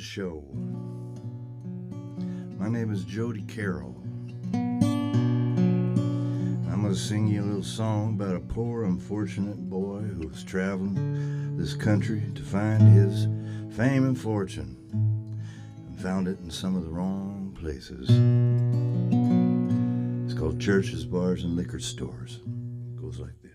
show. My name is Jody Carroll. I'm going to sing you a little song about a poor, unfortunate boy who was traveling this country to find his fame and fortune and found it in some of the wrong places. It's called Churches, Bars, and Liquor Stores. It goes like this.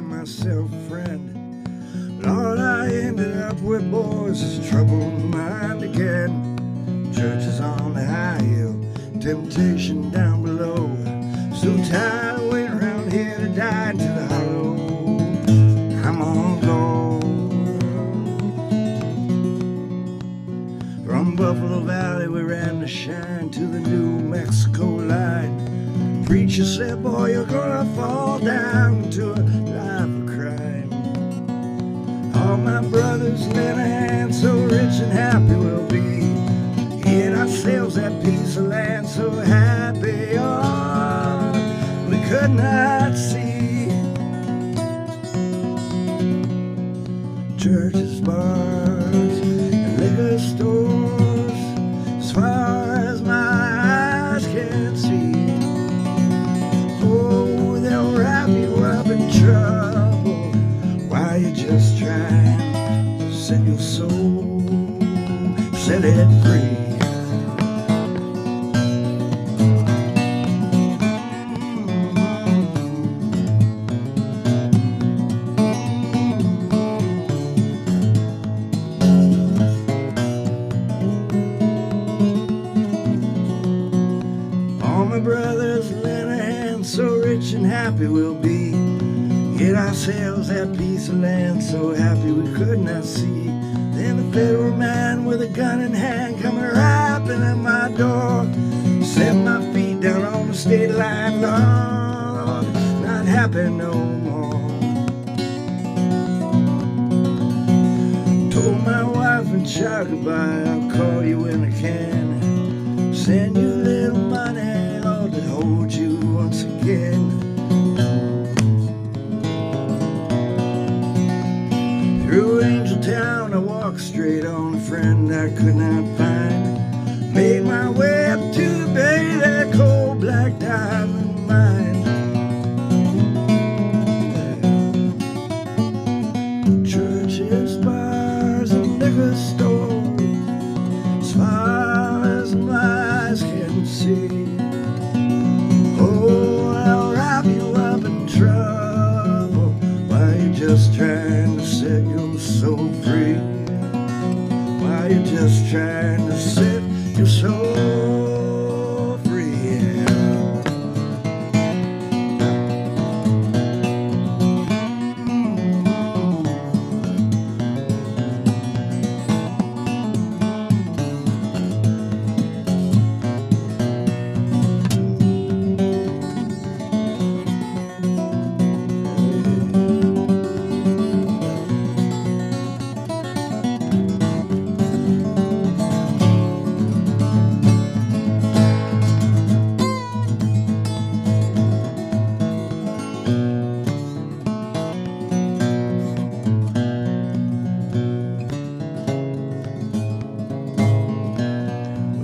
Myself a friend, but all I ended up with, boys, is trouble in mind again. Churches on the high hill, temptation down below. So tired of waiting around here to die to the hollow. I'm on go. From Buffalo Valley we ran to Shine to the New Mexico line. Preacher said, boy, you're gonna fall down to a life of crime. All my brothers lent a hand, so rich and happy we'll be. Get ourselves that piece of land, so happy, oh, we could not see. Churches, bars, and liquor stores, as far as my eyes can see. Oh, they'll wrap you up in trouble while you're just trying to set your soul, set it free. All my brothers lent a hand, so rich and happy we'll be. Get ourselves that piece of land, so happy we could not see. Then the federal man with a gun in hand coming rapping at my door. Set my feet down on the state line, Lord, not happy no more. Told my wife and child goodbye, I'll call you when I can. Send you a little money, Lord, to hold you once again. Through Angel Town I walked straight on a friend I could not find. Made my way up to the bay, that cold black diamond mine. Churches, bars, and liquor stores, as far as my eyes can see. Oh, I'll wrap you up in trouble while you're just trying to set your soul free. While you're just trying to set your soul free.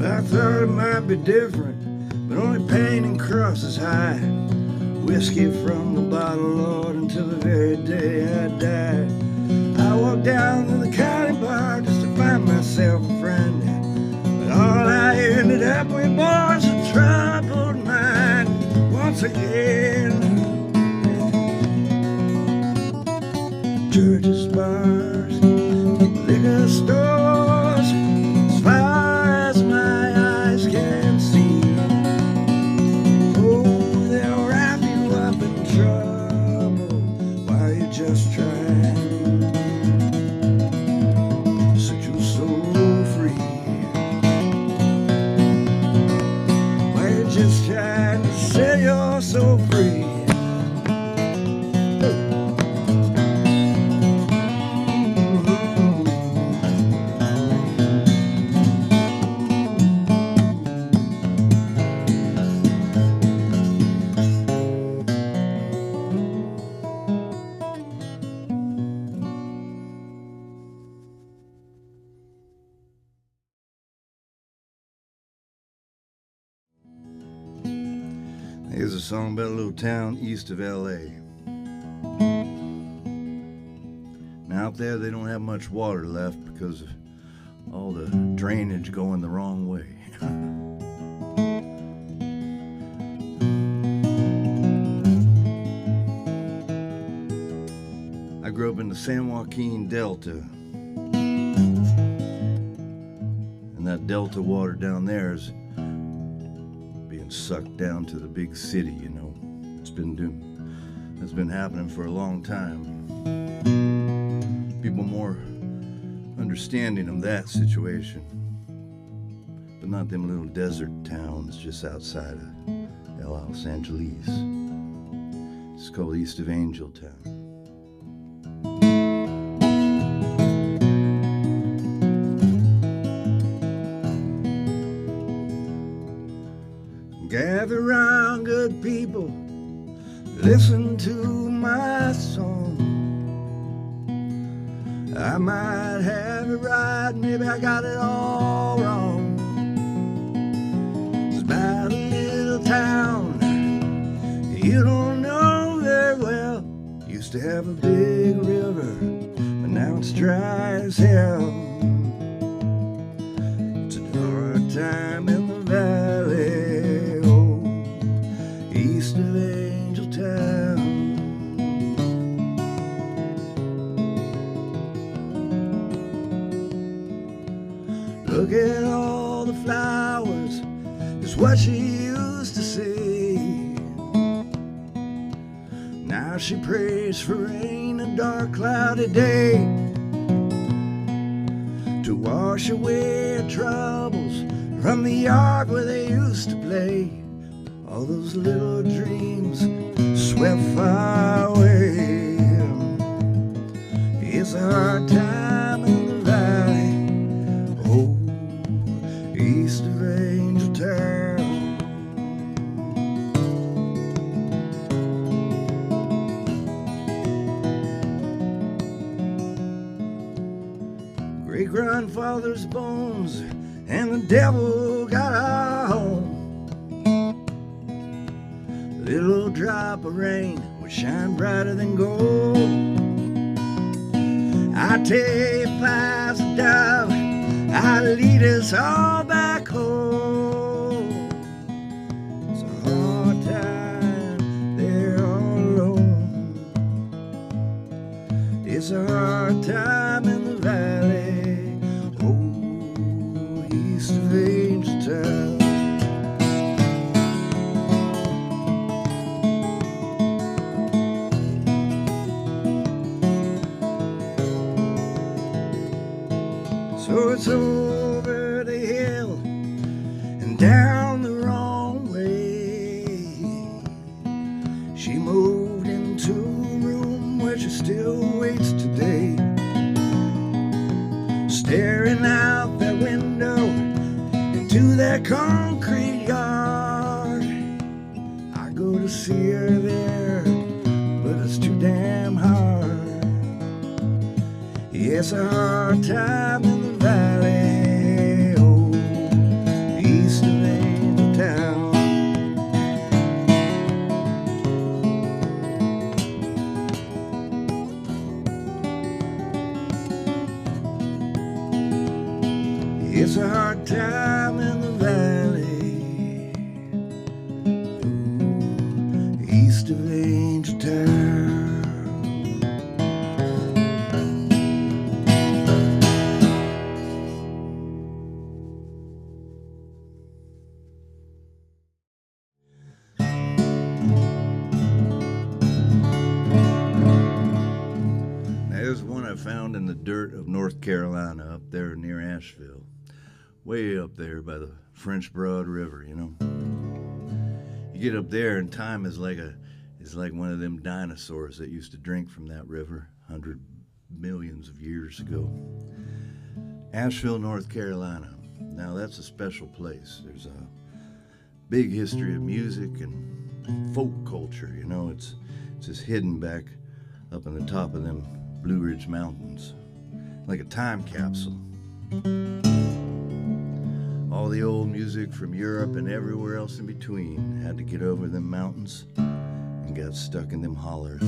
I thought it might be different, but only pain and cross is high. Whiskey from the bottle, Lord, until the very day I die. I walked down to the county bar just to find myself a friend, but all I ended up with was a troubled mind once again. Churches, bars, liquor stores, as far as my eyes can see. Oh, they'll wrap you up in just trying to set your soul free. We're just trying to set your soul free. Here's a song about a little town east of LA. Now out there they don't have much water left because of all the drainage going the wrong way. I grew up in the San Joaquin Delta, and that delta water down there is being sucked down to the big city, you know. It's been happening for a long time. People more understanding of that situation, but not them little desert towns just outside of Los Angeles. It's called East of Angel Town. Gather round, good people, listen to my song. I might have it right, maybe I got it all wrong. It's about a little town you don't know very well. Used to have a big river, but now it's dry as hell. It's a dark time in the valley, east of Angel Town. Look at all the flowers, is what she used to say. Now she prays for rain a dark cloudy day, to wash away her troubles from the yard where they used to play. All those little dreams swept far away. It's a hard time in the valley, oh, east of Angel Town. Great-grandfather's bones and the devil got our home. Little drop of rain would shine brighter than gold. I take pies of dove, I lead us all back home. It's a hard time, they're all alone. It's a hard time in the valley, oh, east of Angel Town. So it's over the hill and down the wrong way. She moved into a room where she still waits today, staring out that window into that concrete yard. I go to see her there, but it's too damn hard. It's a hard time in the valley, oh, east of Angel Town. It's a hard time in the valley, oh, east of Angel Town. I found in the dirt of North Carolina, up there near Asheville, way up there by the French Broad River, you know. You get up there and time is like one of them dinosaurs that used to drink from that river 100 millions of years ago. Asheville, North Carolina. Now that's a special place. There's a big history of music and folk culture, you know. It's just hidden back up on the top of them Blue Ridge Mountains, like a time capsule. All the old music from Europe and everywhere else in between had to get over them mountains and got stuck in them hollers.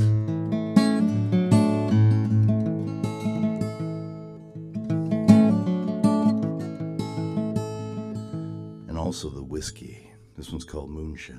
And also the whiskey. This one's called Moonshine.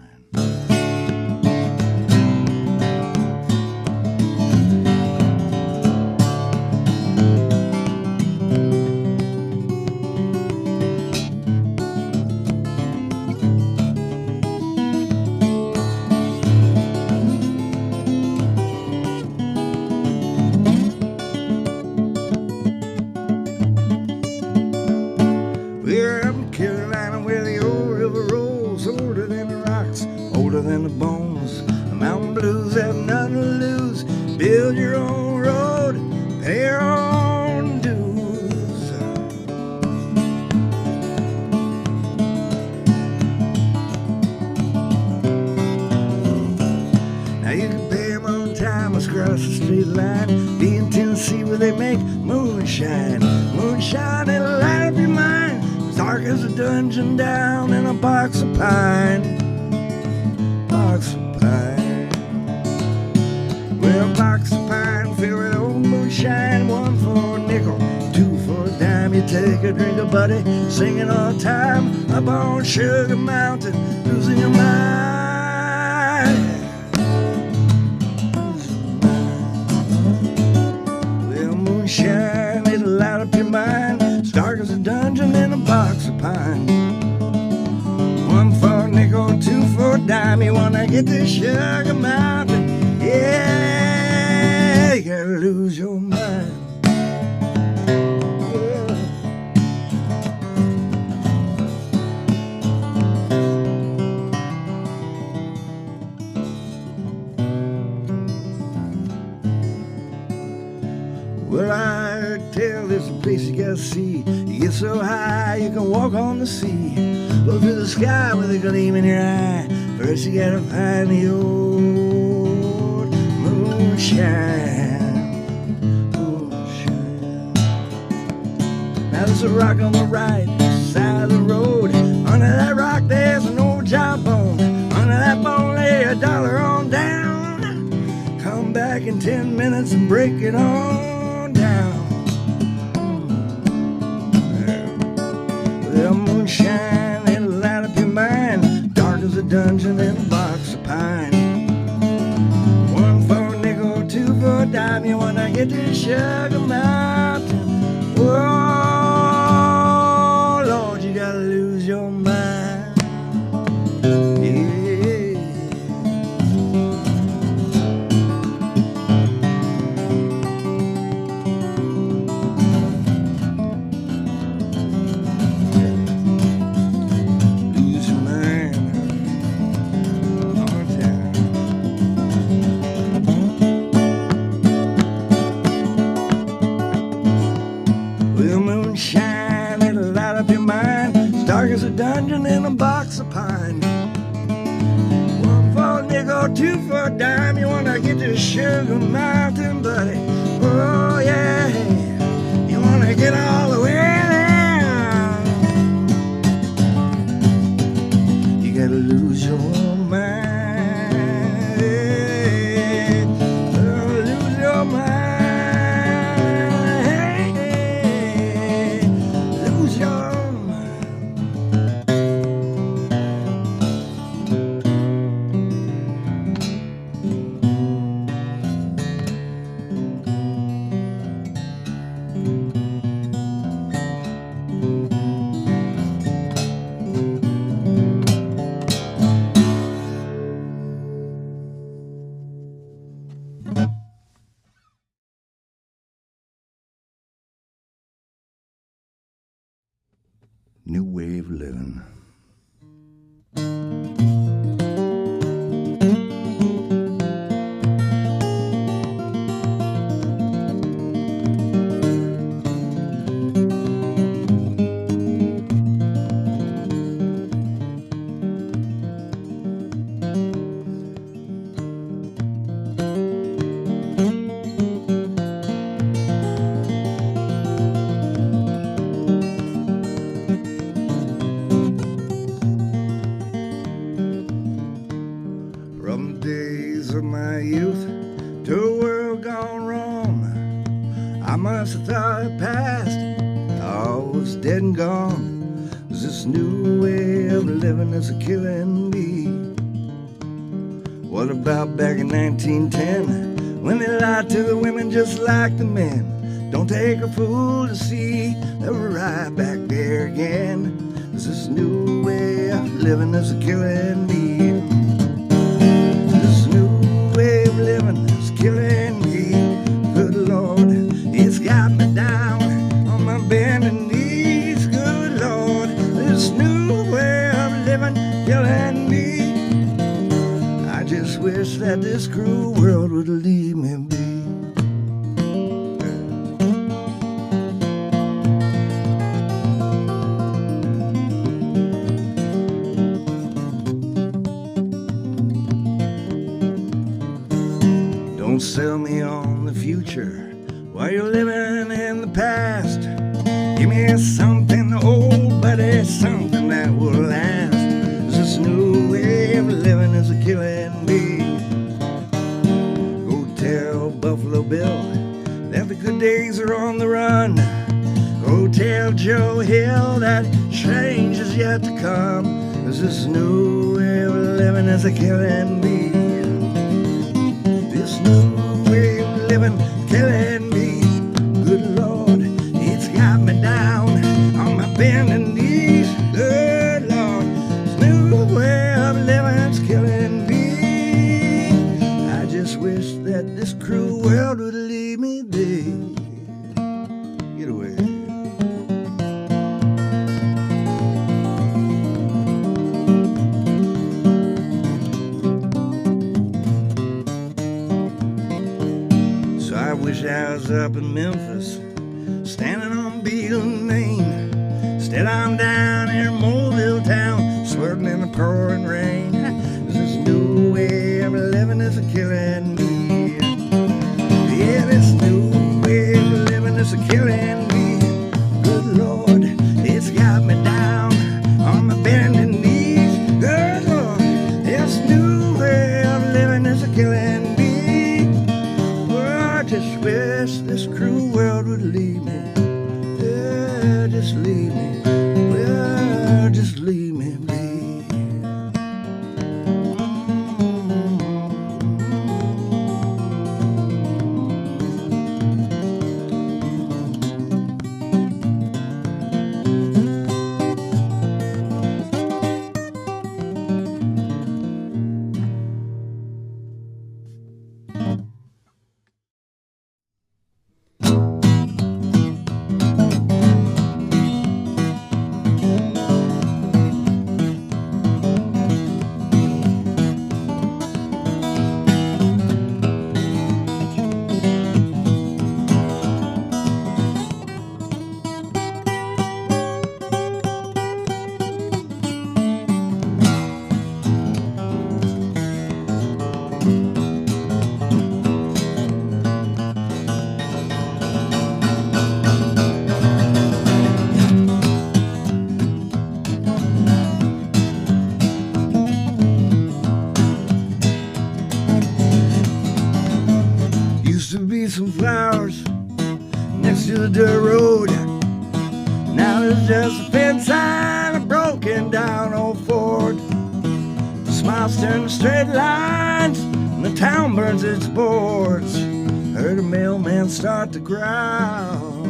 We're up in Carolina where the old river rolls, older than the rocks, older than the bones. The mountain blues have nothing to lose. Build your own road, pay your own dues. Now you can pay them on time across the straight line. Be in Tennessee where they make moonshine. Moonshine, it'll light up your mind. Dark as a dungeon down in a box of pine. Box of pine. Well, box of pine filled with old moonshine. One for a nickel, two for a dime. You take a drink of buddy, singing all the time up on Sugar Mountain, losing your mind. Well, moonshine, it'll light up your mind. Dark as a dungeon in a box of pine. One for a nickel, two for a dime. You wanna get to Sugar Mountain? Yeah, you gotta lose your mind. Well, I tell this a place you gotta see. You get so high you can walk on the sea. Look through the sky with a gleam in your eye. First you gotta find the old moonshine. Moonshine. Now there's a rock on the right side of the road. Under that rock there's an old jawbone. Under that bone lay $1 on down. Come back in 10 minutes and break it on down. Well, moonshine, it'll light up your mind. Dark as a dungeon in a box of pine. One for a nickel, two for a dime. You wanna get to Sugar Mountain? Oh, Lord, you gotta lose your mind. Yeah. As a dungeon in a box of pine. One for a nickel, two for a dime. You wanna get to Sugar Mountain, buddy? Oh yeah, you wanna get all the way there. You gotta lose your mind. Lose your mind. Lose your new way of living. From the days of my youth to a world gone wrong, I must have thought it passed, all was dead and gone. This new way of living is a killing me. What about back in 1910, when they lied to the women just like the men? Don't take a fool to see that we're right back there again. This new way of living is a killing me. Living is killing me. Good Lord, it's got me down on my bending knees. Good Lord, this new way of living killing me. I just wish that this cruel world would leave me be. Don't sell me on the future while you're living in the past. Give me something old, buddy, something that will last. This new way of living is a killing me. Go tell Buffalo Bill that the good days are on the run. Go tell Joe Hill that change is yet to come. This new way of living is a killing me. This new way of living killing me. Good Lord, it's got me down on my bending knees. Good Lord, this new way of living's killing me. I just wish that this cruel world would leave me be. Get away. I wish I was up in Memphis, standing on Beagle, Maine. Instead I'm down here in Mobile town, swerving in the pouring rain. This new way of living is a killing me. Yeah, this new way of living is a killing me. Good Lord, it's got me down on my bending knees. Good Lord, this new way of living is a killing me. I just wish this cruel world would leave me. Yeah, just leave me. Well, just leave me be. Some flowers next to the dirt road. Now there's just a fence and a broken down old Ford. The smiles turn to straight lines and the town burns its boards. Heard a mailman start to growl.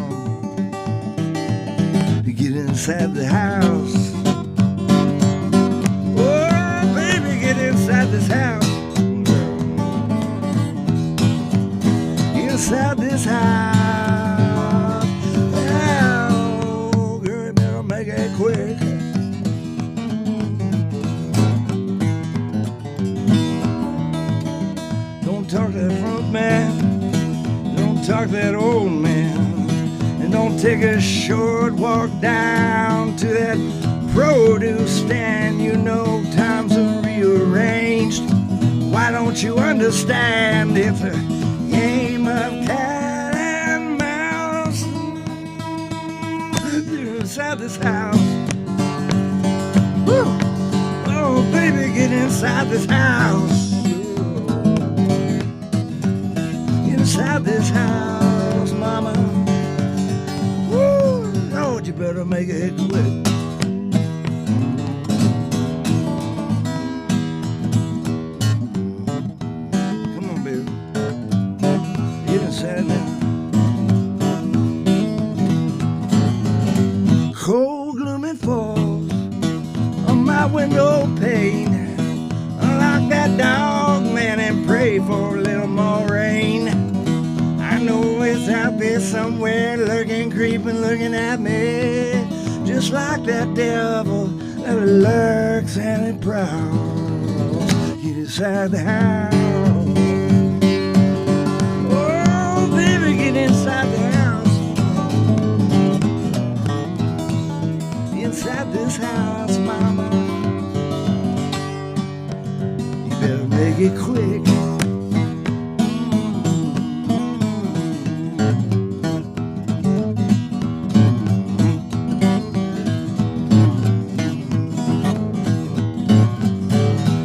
You get inside the house. Oh baby, get inside this house. Inside this house, oh, girl, you better make it quick. talk to that old man, and don't take a short walk down to that produce stand. You know times are rearranged. Why don't you understand? It's a game of cat and mouse inside this house. Woo! Oh, baby, get inside this house. Inside this house, mama. Woo! Lord, you better make it quick. Come on, baby. Get inside now. Cold, gloomy falls on my window pane. Unlock that dog, man, and pray for a little more rain. I know it's out there somewhere, lurking, creeping, looking at me, just like that devil that lurks and it prowls. Get inside the house. Oh, baby, get inside the house. Inside this house, mama. You better make it quick.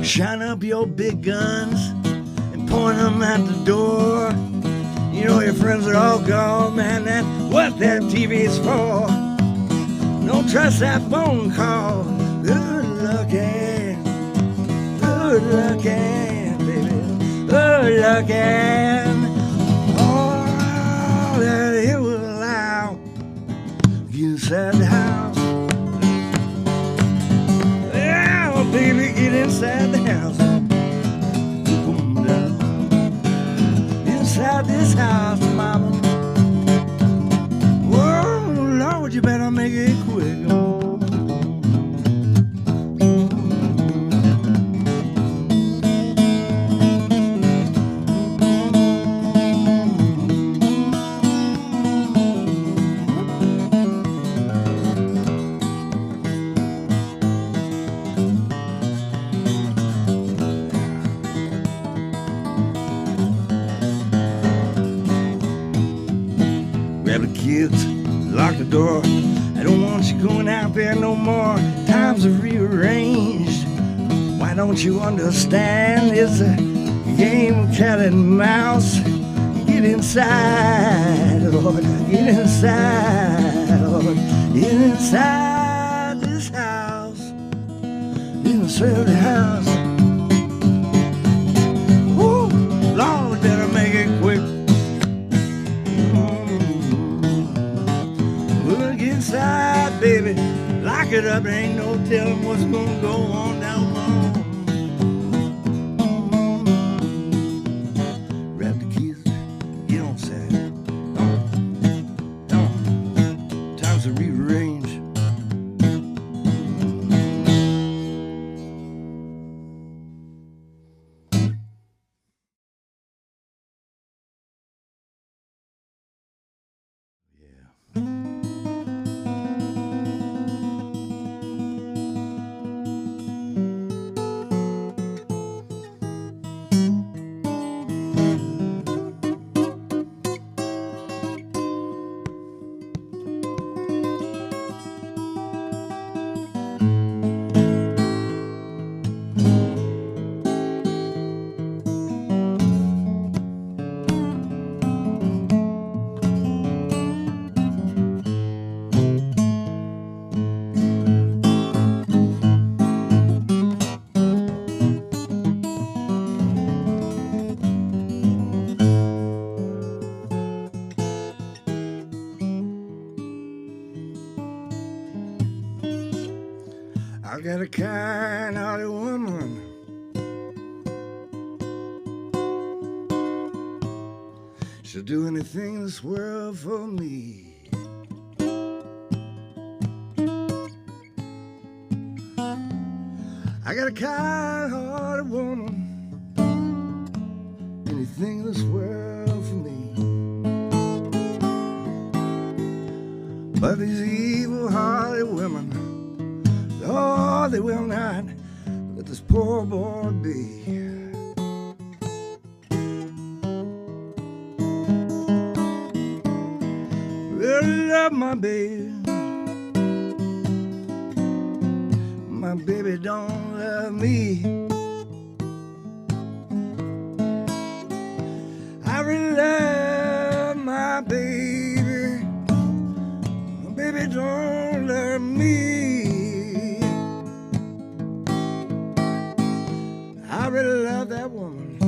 Shine up your big guns and point them at the door. You know your friends are all gone, man, that's what that TV's for. Don't trust that phone call. Good looking, baby, good looking. All that it will allow. Get inside the house. Baby, get inside the house. Come down. Inside this house, mama. Whoa, Lord, you better make it quick. Grab the kids, lock the door. I don't want you going out there no more. Times are rearranged. Why don't you understand? It's a game of cat and mouse. Get inside, Lord. Get inside, Lord. Get inside this house. Inside the house. Woo! Lord, better make it quick. Inside, baby, lock it up. There ain't no telling what's gonna go on down long. Grab the keys, get on side. Don't. Times to rearrange. I got a kind-hearted woman. She'll do anything in this world for me. I got a kind-hearted woman. Anything in this world for me. But these evil-hearted women, oh, they will not let this poor boy be. Well, I love my baby. My baby don't love me. I really love my baby. My baby don't love me. I really love that woman.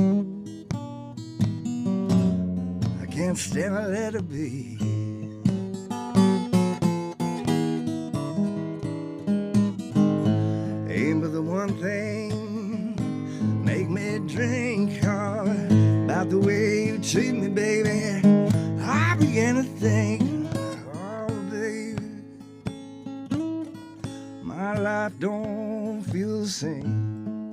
I can't stand to let her be. Ain't but the one thing make me drink hard about the way you treat me, baby. I began to think, oh, baby, my life don't feel the same.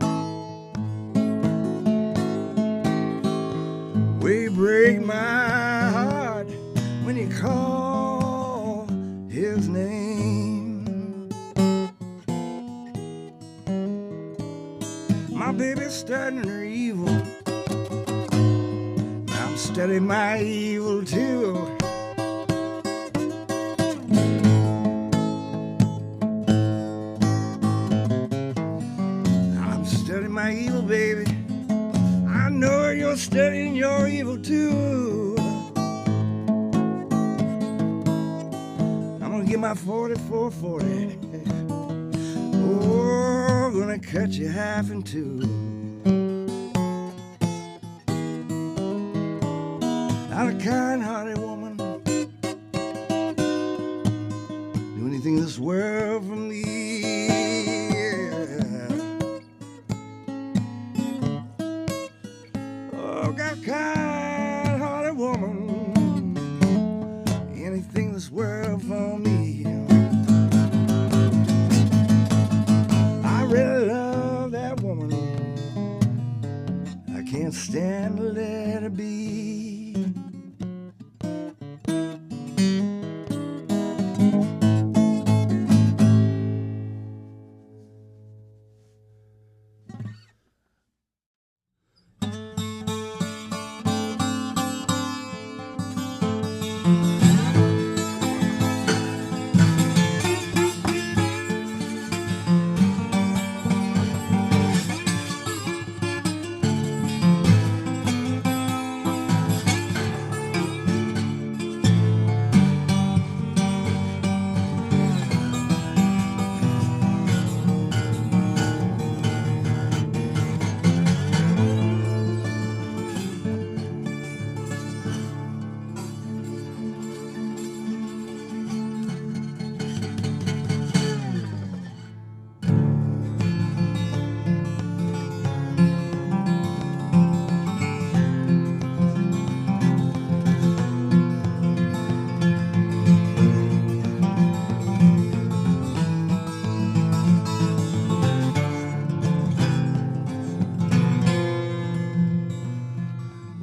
Way you break my heart when you call his name. My baby's starting her evil. I'm studying my evil too. I'm studying my evil, baby. I know you're studying your evil too. I'm gonna get my 44-40. Oh, I'm gonna cut you half in two. Not a kind-hearted woman, do anything in this world for me. Oh, got a kind-hearted woman, anything in this world for me. I really love that woman. I can't stand to let her be.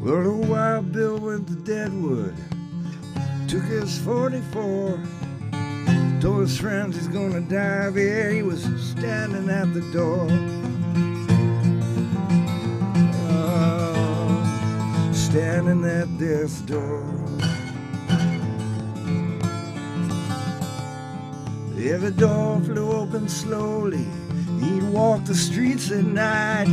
Well, a Wild Bill went to Deadwood, took his 44, told his friends he's gonna die there. He was standing at the door, standing at death's door. Yeah, the door flew open slowly. He'd walk the streets at night,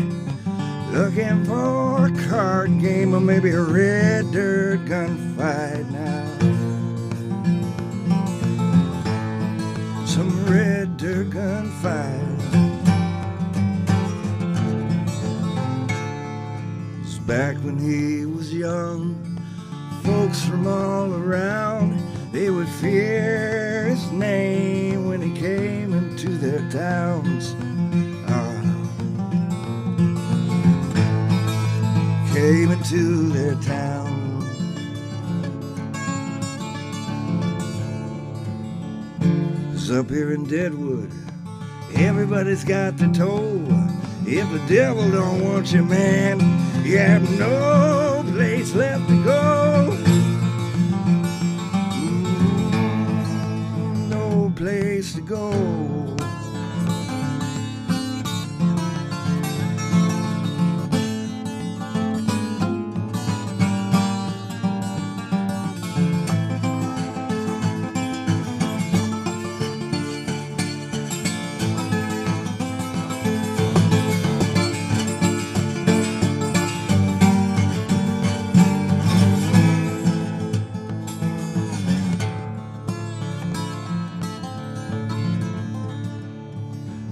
looking for a card game or maybe a red dirt gunfight now. Some red dirt gunfight. It's back when he was young. Folks from all around, they would fear his name when he came into their towns. Came into their town. 'Cause up here in Deadwood, everybody's got the toll. If the devil don't want you, man, you have no place left to go. go.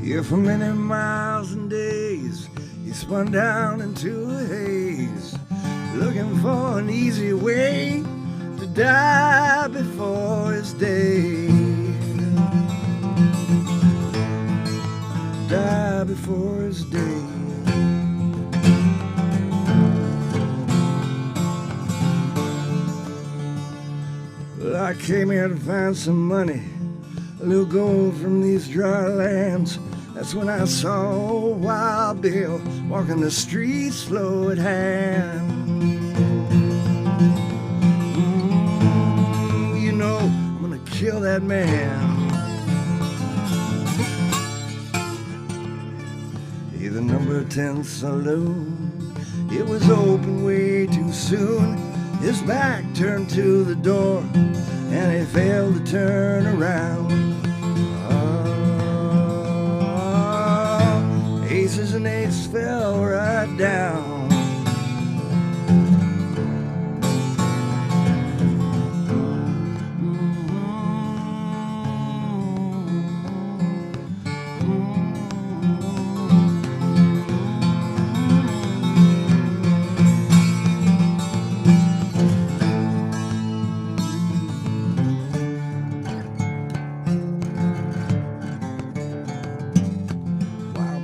Yeah, for many miles and days, he spun down into a haze, looking for an easy way to die before his day. Die before his day. Well, I came here to find some money, a little gold from these dry lands. That's when I saw Wild Bill walking the streets slow at hand. You know, I'm gonna kill that man. Yeah, the number 10 saloon, it was open way too soon. His back turned to the door and he failed to turn around. Aces and eights fell right down.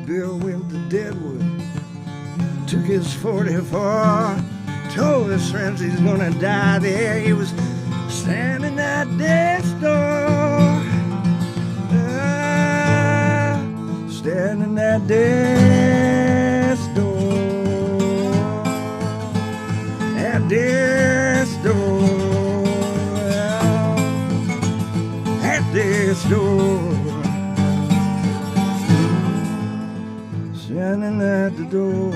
Bill went to Deadwood, took his 44, told his friends he's gonna die there. He was standing at death's door, standing at death's door, at death's door, at death's door. Standing at the door.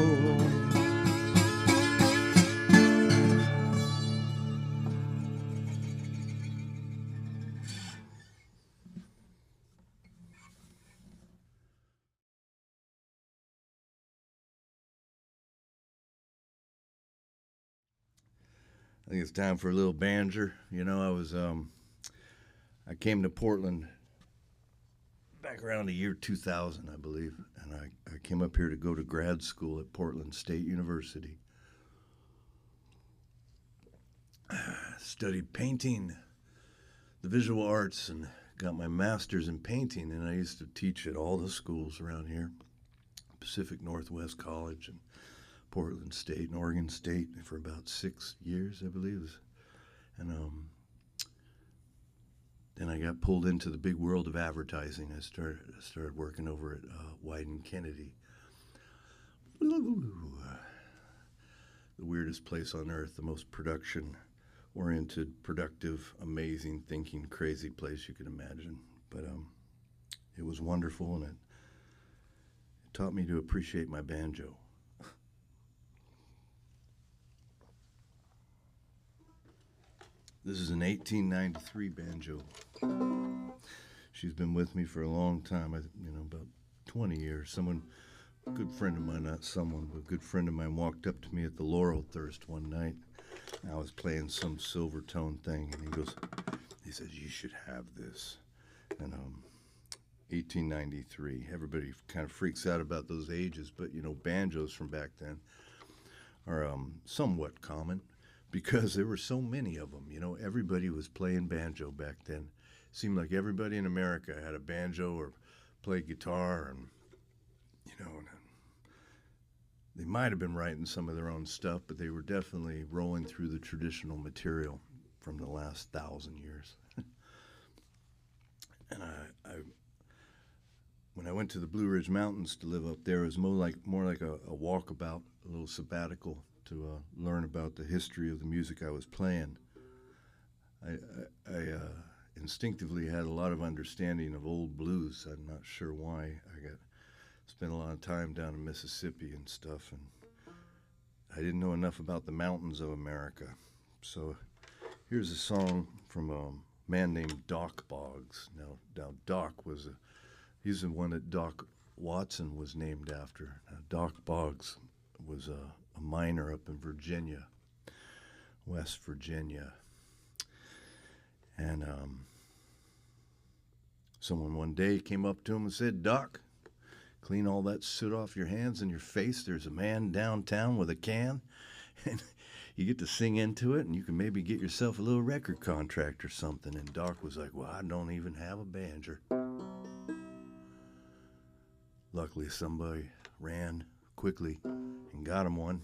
I think it's time for a little banjo. You know, I came to Portland back around the year 2000, I believe, and I came up here to go to grad school at Portland State University. Studied painting, the visual arts, and got my master's in painting, and I used to teach at all the schools around here, Pacific Northwest College and Portland State and Oregon State for about 6 years, I believe. And then I got pulled into the big world of advertising. I started working over at Wyden Kennedy. The weirdest place on earth, the most production-oriented, productive, amazing, thinking, crazy place you could imagine. But it was wonderful, and it taught me to appreciate my banjo. This is an 1893 banjo. She's been with me for a long time, about 20 years. A good friend of mine, not someone, but a good friend of mine walked up to me at the Laurel Thirst one night. I was playing some silver tone thing, and he says, "You should have this." And 1893, everybody kind of freaks out about those ages, but banjos from back then are somewhat common, because there were so many of them. Everybody was playing banjo back then. Seemed like everybody in America had a banjo or played guitar, and they might have been writing some of their own stuff, but they were definitely rolling through the traditional material from the last 1,000 years. And when I went to the Blue Ridge Mountains to live up there, it was more like a walkabout, a little sabbatical, to learn about the history of the music I was playing. instinctively had a lot of understanding of old blues. I'm not sure why. Spent a lot of time down in Mississippi and stuff, and I didn't know enough about the mountains of America. So here's a song from a man named Doc Boggs. Now Doc he's the one that Doc Watson was named after. Now, Doc Boggs was a miner up in Virginia, West Virginia. And someone one day came up to him and said, "Doc, clean all that soot off your hands and your face. There's a man downtown with a can, and you get to sing into it, and you can maybe get yourself a little record contract or something." And Doc was like, "Well, I don't even have a banjo." Luckily, somebody ran quickly and got him one.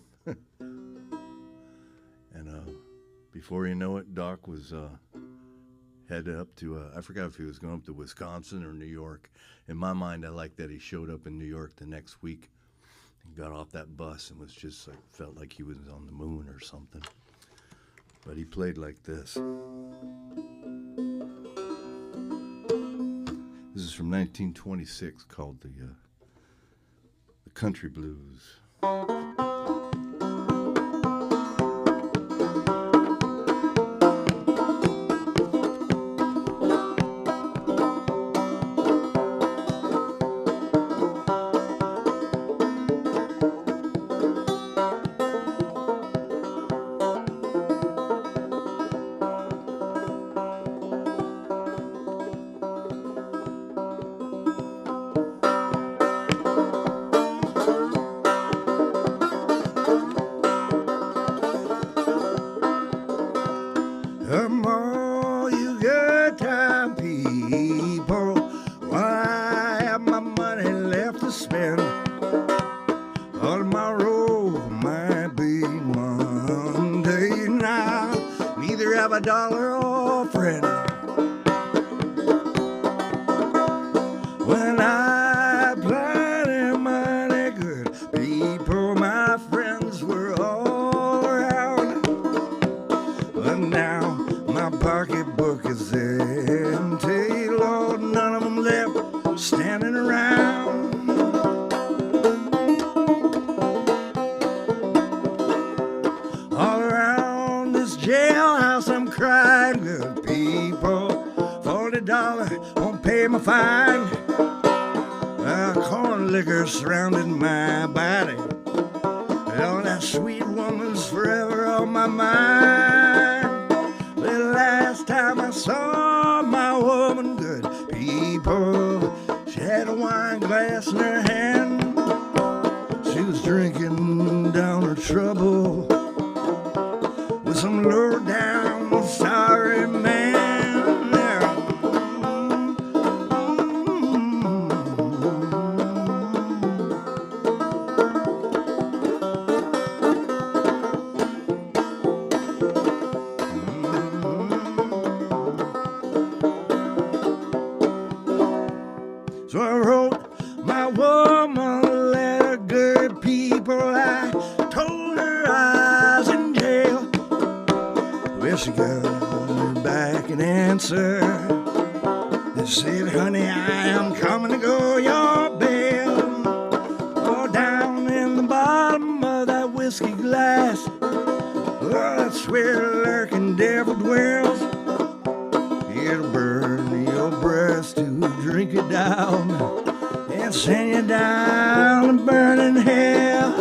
And before you know it, Doc was headed up to, I forgot if he was going up to Wisconsin or New York. In my mind, I like that he showed up in New York the next week and got off that bus and was just like, felt like he was on the moon or something. But he played like this. This is from 1926, called the Country Blues. Surrounded my body. Oh, that sweet woman's forever on my mind. The last time I saw my woman, good people, she had a wine glass in her hand. She was drinking down her trouble with some low down sorry man. She got her back and answer. They said, "Honey, I am coming to go your bail." Oh, down in the bottom of that whiskey glass, oh, that's where the lurking devil dwells. It'll burn your breast to drink it down and send you down to burning hell.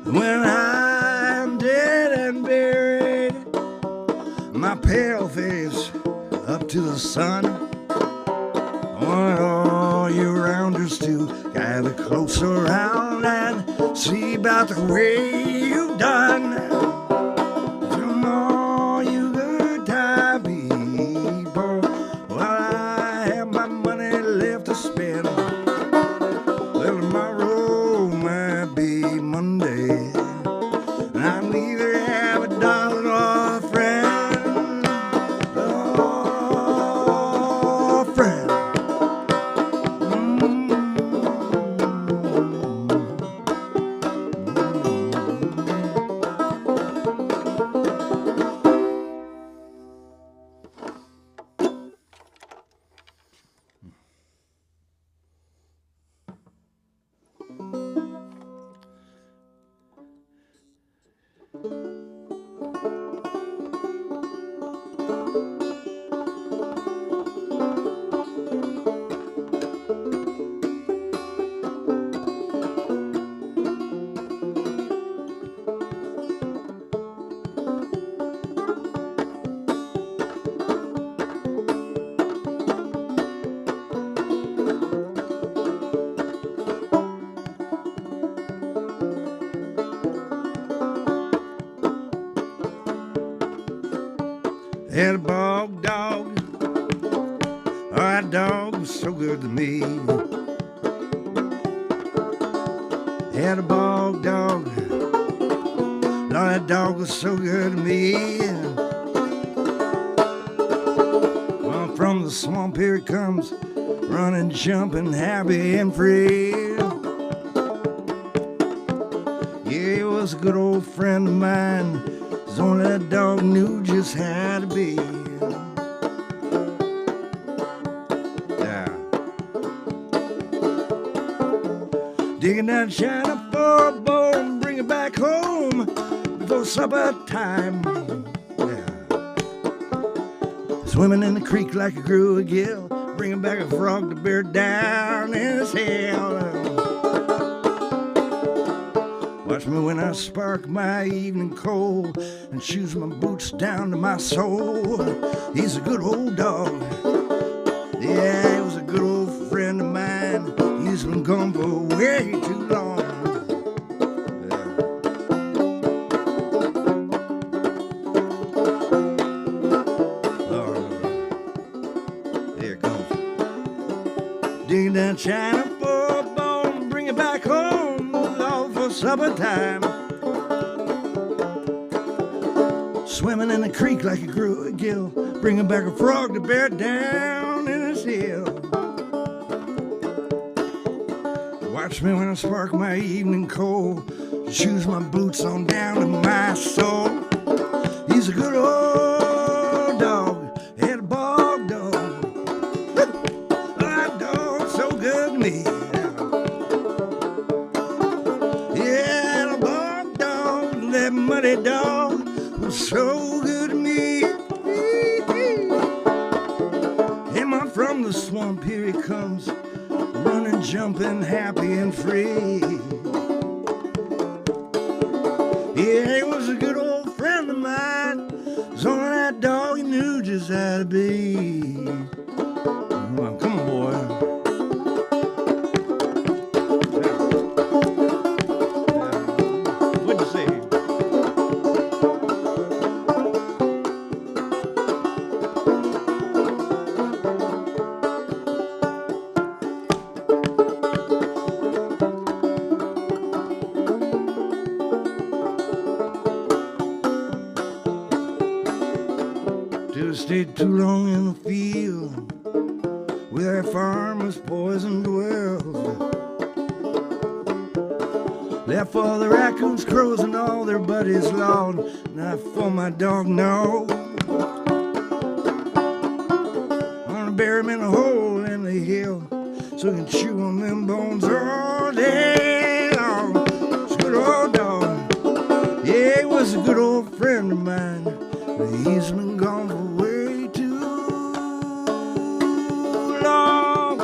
When I'm dead and buried, my pale face up to the sun, I want all you rounders to gather close around and See about the way you've done from all you good time people. Well, I have my money left to spend. Well, tomorrow might be Monday, and I'll either have a dollar or a friend. Oh, friend. Had a bog dog, oh, that dog was so good to me. Had a bog dog, oh, that dog was so good to me. Well, from the swamp here it comes, running, jumping, happy and free. Yeah, it was a good old friend of mine. Only that dog knew just how to be. Yeah. Digging that China for a bone, bring it back home before supper time. Yeah. Swimming in the creek like a grew a gill, bringing back a frog to bear down in his hill. Watch me when I spark my evening coal and shoes my boots down to my soul. He's a good old dog. Yeah, he was a good old friend of mine. He's been gone for way too long. Oh, here it comes. Digging down China for a bone, bring it back home for supper time. Swimming in the creek like a grew a gill, bringing back a frog to bear down in his hill. Watch me when I spark my evening coal, shoes my boots on down to my soul. He's a good old dog, had a bog dog. That dog's so good to me. Yeah, a bog dog, that muddy dog was so good to me. Him up from the swamp, here he comes, running, jumping, happy and free. Yeah, he was a good old friend of mine. It's only that dog he knew just how to be. Well, come on, boy. What'd you say? Stayed too long in the field where farmers' poison dwells. Left for the raccoons, crows, and all their buddies lost. Not for my dog, no. Wanna bury him in a hole in the hill so he can chew on them bones all day long. It's a good old dog. Yeah, he was a good old friend of mine. But he's been gone for way too long.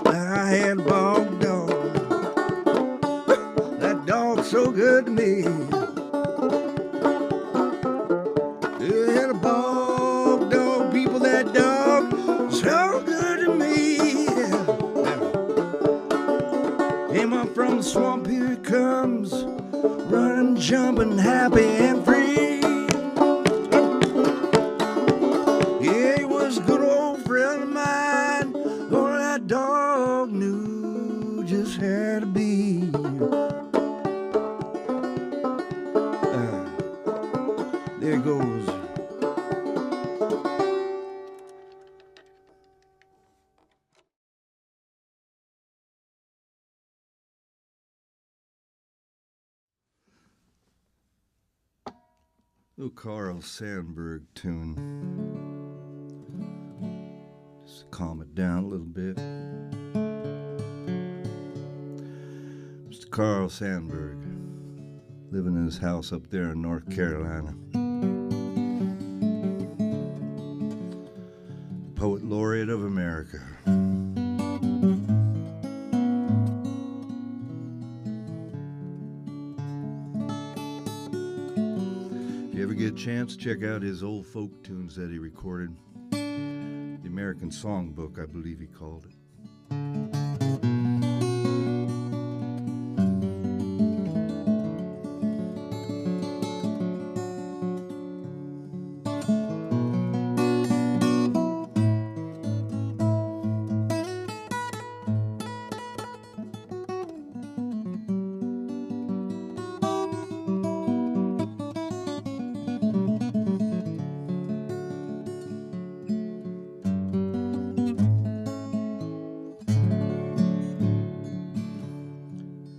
I had a bog dog. That dog's so good to me. I had a bog dog, people, that dog so good to me. the swamp, here he comes, running, jumping, happy and free. Yeah, he was a good old friend of mine. Oh, that dog knew just how to be. There goes. Little Carl Sandburg tune. Just to calm it down a little bit. Mr. Carl Sandburg, living in his house up there in North Carolina. Poet Laureate of America. If you ever get a chance, check out his old folk tunes that he recorded. The American Songbook, I believe he called it.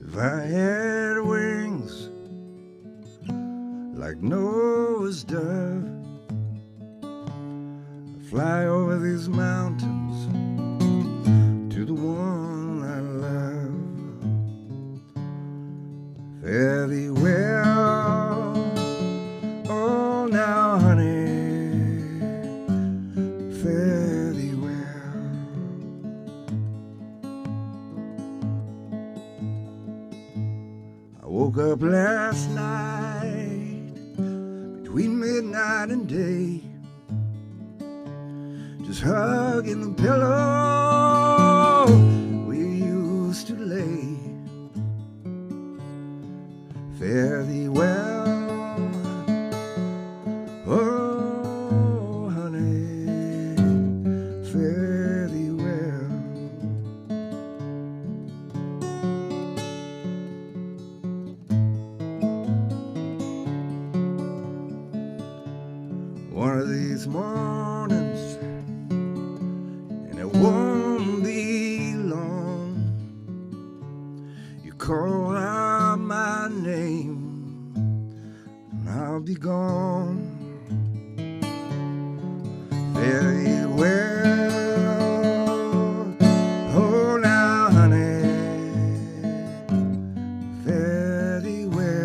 If I had wings like Noah's dove, I'd fly over these mountains to the one I love. Fare thee well, oh now honey, fare thee well. I woke up last night between midnight and day, just hugging the pillow we used to lay. Fare thee well, oh honey, fare thee well. One of these mornings, and it won't be long, you call out my name and I'll be gone. Fare thee well, oh now honey, fare thee well.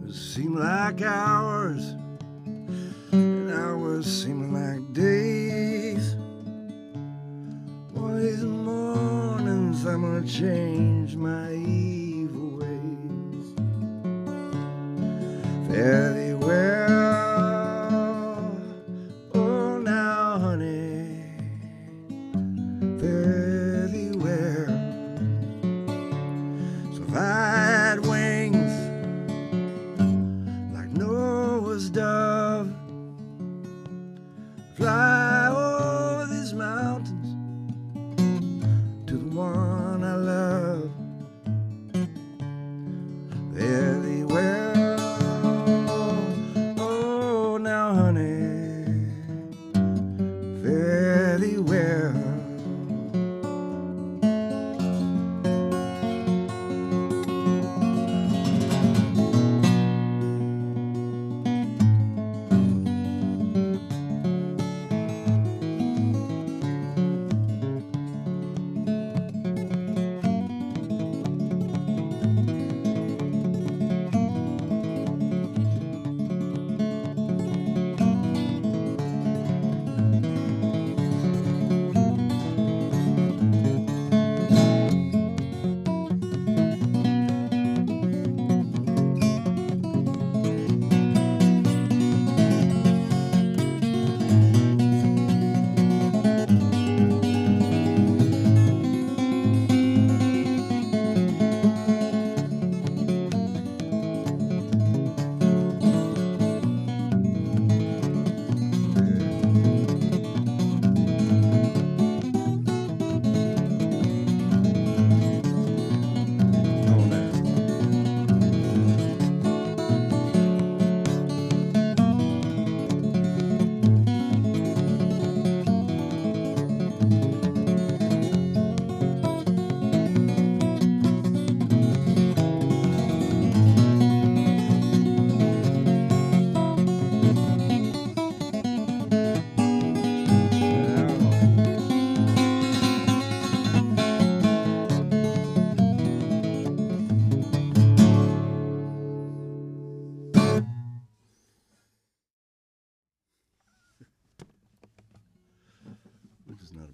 It seemed like hours, and hours seemed like days. One of these mornings I'm gonna change my evil ways. Fare thee well, oh now honey, fare thee well. So if I had wings like Noah's dove, fly over these mountains to the one I love. Fare thee well, oh now honey, fare thee well.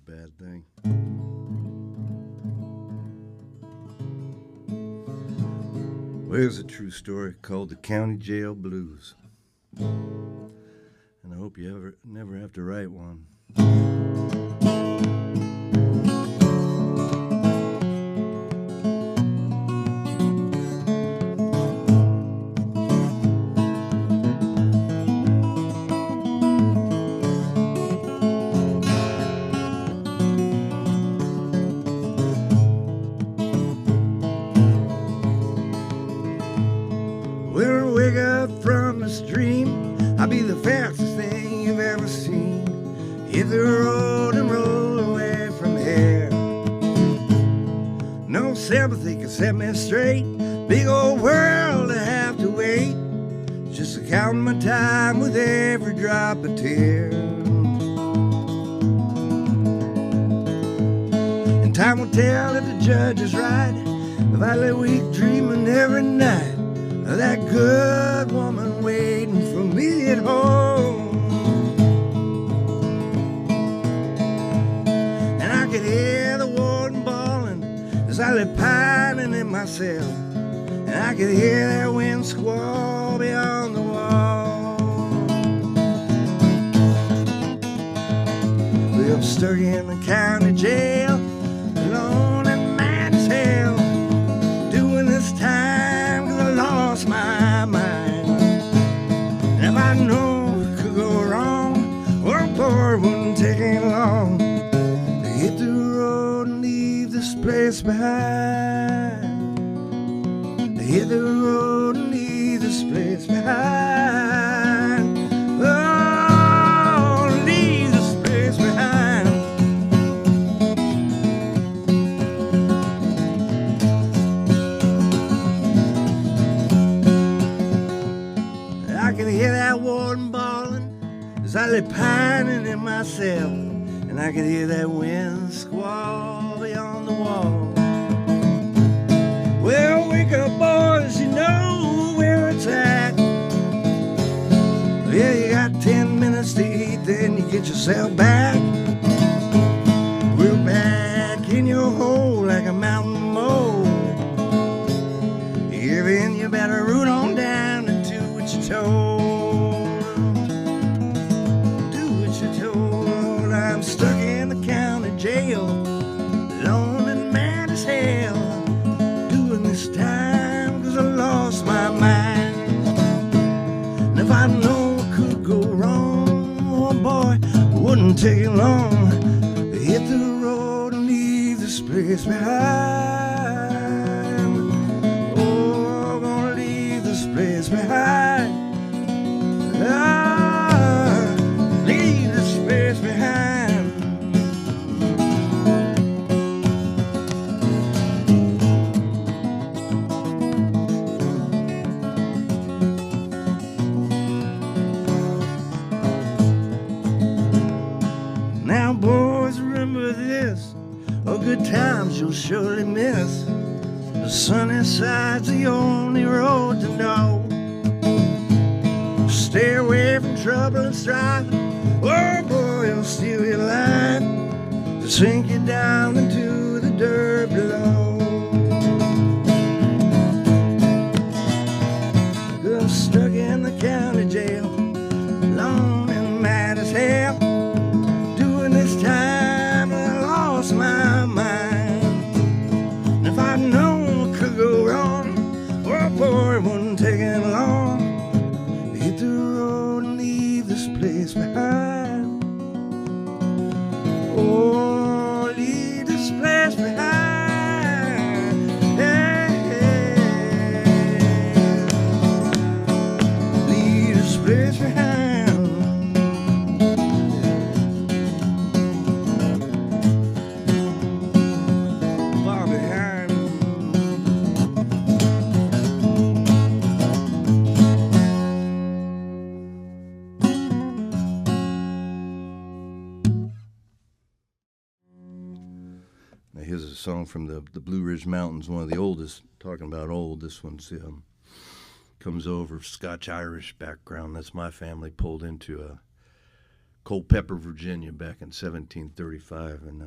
bad thing. Well, here's a true story called the County Jail Blues. And I hope you never have to write one. Well, wake up from this dream, I'll be the fastest thing you've ever seen. Hit the road and roll away from here. No sympathy can set me straight. Big old world to have to wait. Just counting my time with every drop of tear. And time will tell if the judge is right. If I lay weak dreaming every night of that good woman waiting for me at home. And I could hear the warden bawling as I lay pining in my cell. And I could hear that wind squall beyond the wall. Well, I'm stuck in the county jail, alone and mad as hell, doing this time 'cause I lost my mind. And if I know it could go wrong, well, boy, it wouldn't take any long to hit the road and leave this place behind. To hit the road and leave this place behind. Oh, leave this place behind. I can hear that warden bawling as I lay pining in my cell. And I can hear that wind squall beyond the wall. Well, wake up, boys, you know where it's at. Yeah, you got 10 minutes to eat, then you get yourself back. We're back in your hole like a mountain mole. Yeah, then you better root on down and do what you're told. Do what you're told. I'm stuck in the county jail, alone and mad as hell, doing this time 'cause I lost my mind. And if I know it could go wrong, oh boy, it wouldn't take it long to hit the road and leave this place behind. Oh, I'm gonna leave this place behind. Ah, leave this place behind. Now, boys, remember this. Oh, good times you'll surely miss. The sunny side's the only road to know. Stay away from trouble and strife. Oh, boy, it'll steal your life to sink you down into the dirt below. 'Cause I'm stuck in the county jail, alone and mad as hell, doing this time I lost my mind. And if I know it could go wrong, oh boy, it wouldn't take it long to hit the road and leave this place behind. Oh, leave this place behind. Hey, hey. Leave this place behind. Far behind. Now here's a song from the Blue Ridge Mountains, one of the oldest. Talking about old, this one's comes over Scotch-Irish background. That's my family pulled into a Culpeper, Virginia, back in 1735, and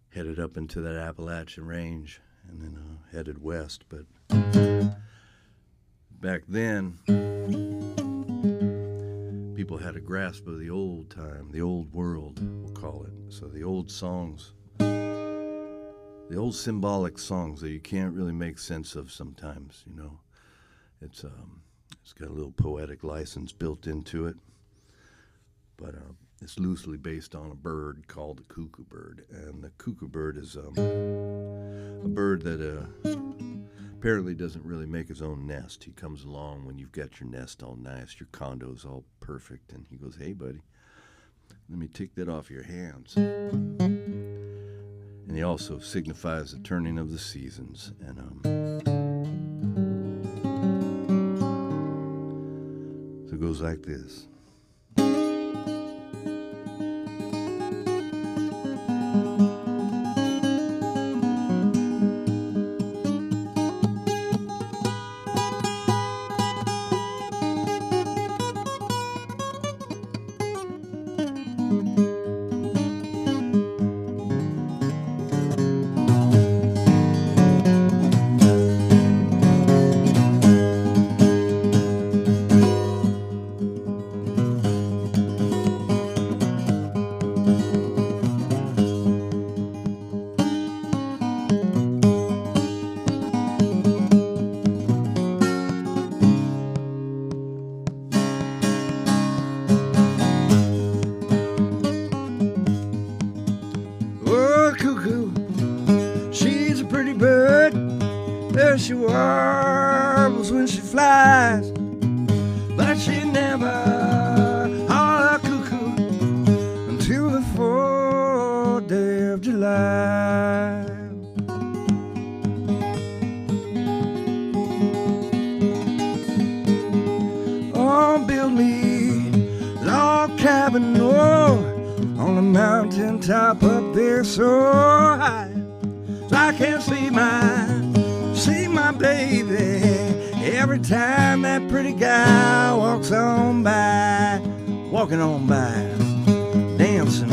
headed up into that Appalachian Range, and then headed west. But back then, people had a grasp of the old time, the old world, we'll call it. So the old songs, the old symbolic songs that you can't really make sense of sometimes, you know. It's got a little poetic license built into it, but it's loosely based on a bird called the cuckoo bird. And the cuckoo bird is a bird that apparently doesn't really make his own nest. He comes along when you've got your nest all nice, your condo's all perfect, and he goes, "Hey, buddy, let me take that off your hands." And he also signifies the turning of the seasons. And so it goes like this. She warbles when she flies, but she never holler cuckoo until the 4th day of July. Oh, build me a log cabin, oh, on a mountain top up there so high, so I can see my baby every time that pretty guy walks on by, walking on by, dancing.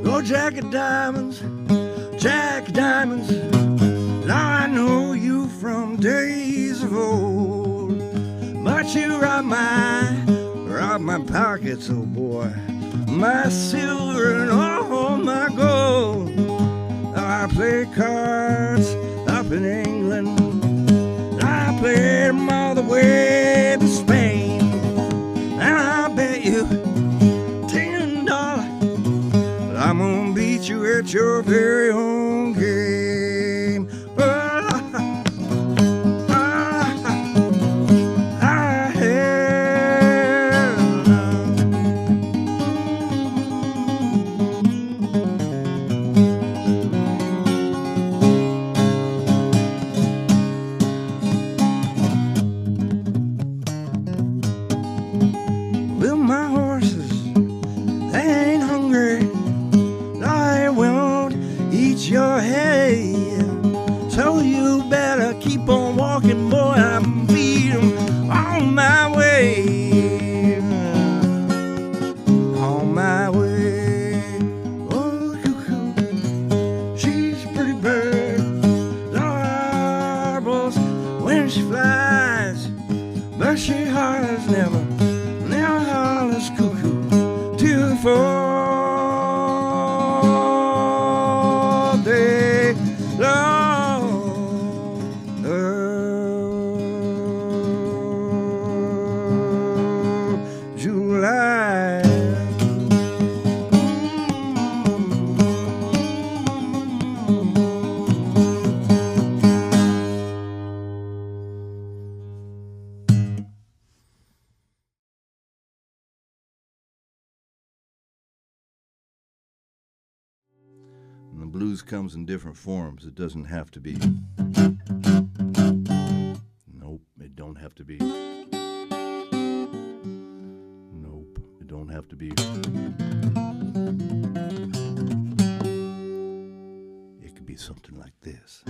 Oh, Jack of Diamonds, Jack of Diamonds, I know you from days of old, but you rob my pockets, oh boy, my silver and all my gold. I play cards up in England, I played them all the way to Spain, and I bet you $10 I'm gonna beat you at your very own game. And the blues comes in different forms. It doesn't have to be. Nope, it don't have to be. Nope. have to be. It could be something like this.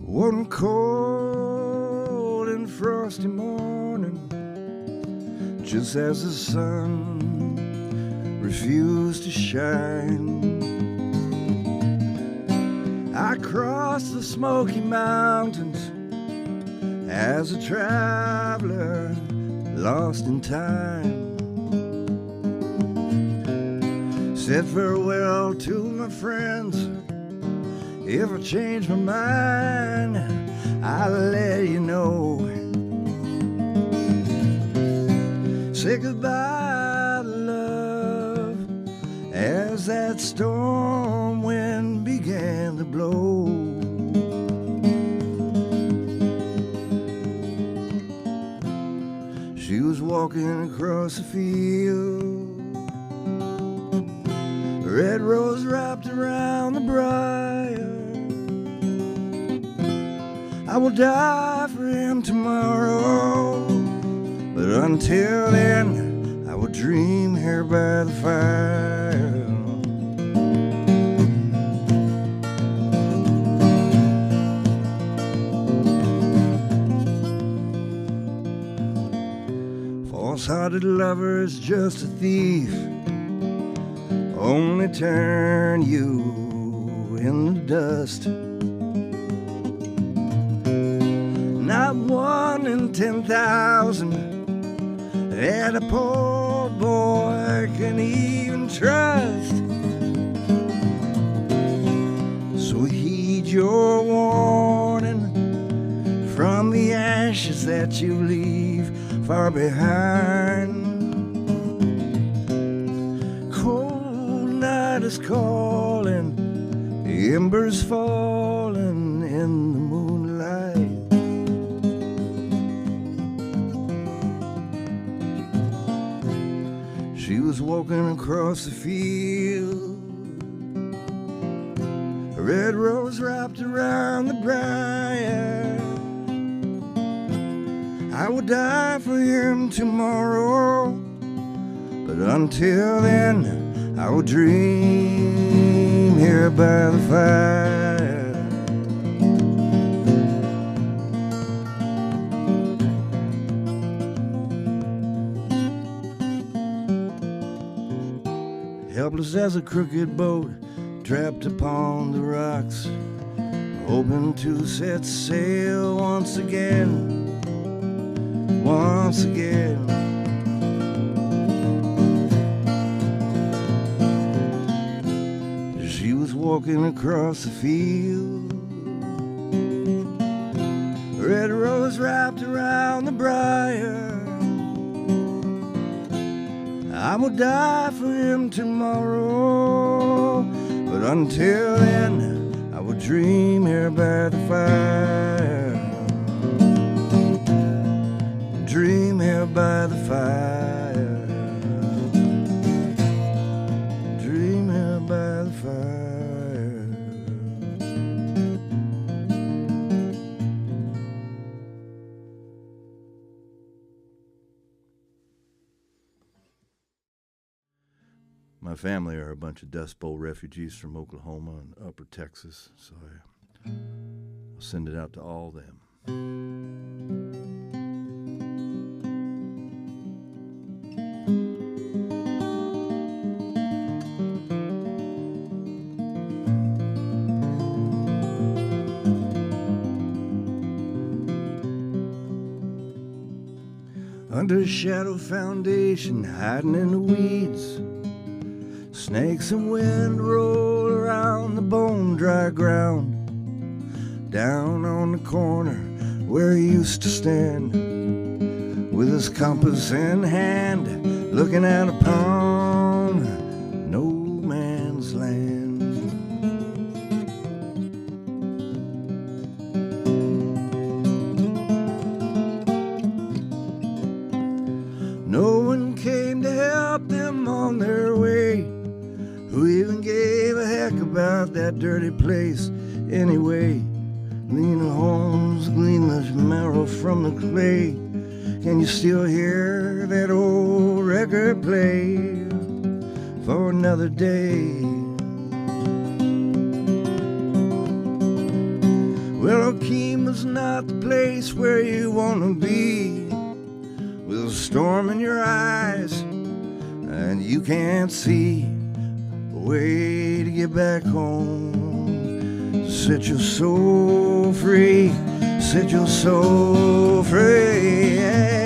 One cold and frosty morning, just as the sun refused to shine, I crossed the Smoky Mountains as a traveler lost in time. Said farewell to my friends. If I change my mind, I'll let you know. Say goodbye to love as that storm wind began to blow. She was walking across the field, a red rose wrapped around the briar. I will die for him tomorrow, but until then, I will dream here by the fire. False-hearted lover's just a thief, only turn you in the dust. Not 1 in 10,000 that a poor boy can even trust. So heed your warning from the ashes that you leave far behind. Cold night is calling, embers falling in the moonlight. She was walking across the field, a red rose wrapped around the briar. I will die for him tomorrow, but until then, I will dream here by the fire. Helpless as a crooked boat trapped upon the rocks, hoping to set sail once again. Once again, she was walking across the field, red rose wrapped around the briar. I will die for him tomorrow, but until then, I will dream here by the fire. Dream here by the fire. Dream here by the fire. My family are a bunch of Dust Bowl refugees from Oklahoma and Upper Texas, so I'll send it out to all them. Under a shadow foundation, hiding in the weeds, snakes and wind roll around the bone-dry ground. Down on the corner where he used to stand with his compass in hand, looking out upon no man's land. No one came to help them on their way. Who even gave a heck about that dirty place anyway? Lean homes, glean the marrow from the clay. Can you still hear that old record play for another day? Well, Joaquin is not the place where you want to be, with a storm in your eyes and you can't see a way to get back home. Set your soul free, set your soul free, yeah.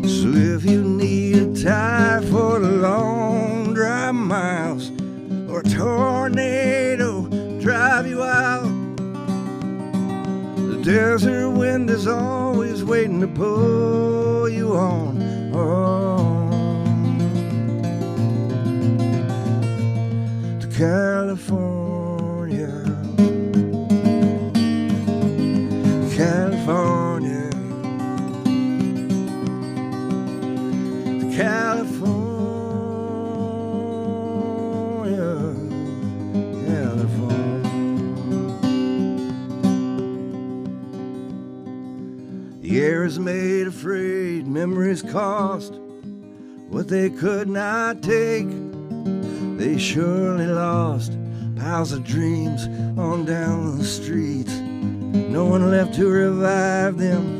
So if you need a tie for the long dry miles, or a tornado drive you out, the desert wind is always waiting to pull you on. California, California, California, California. The air is made afraid, memories cost what they could not take. They surely lost piles of dreams on down the street. No one left to revive them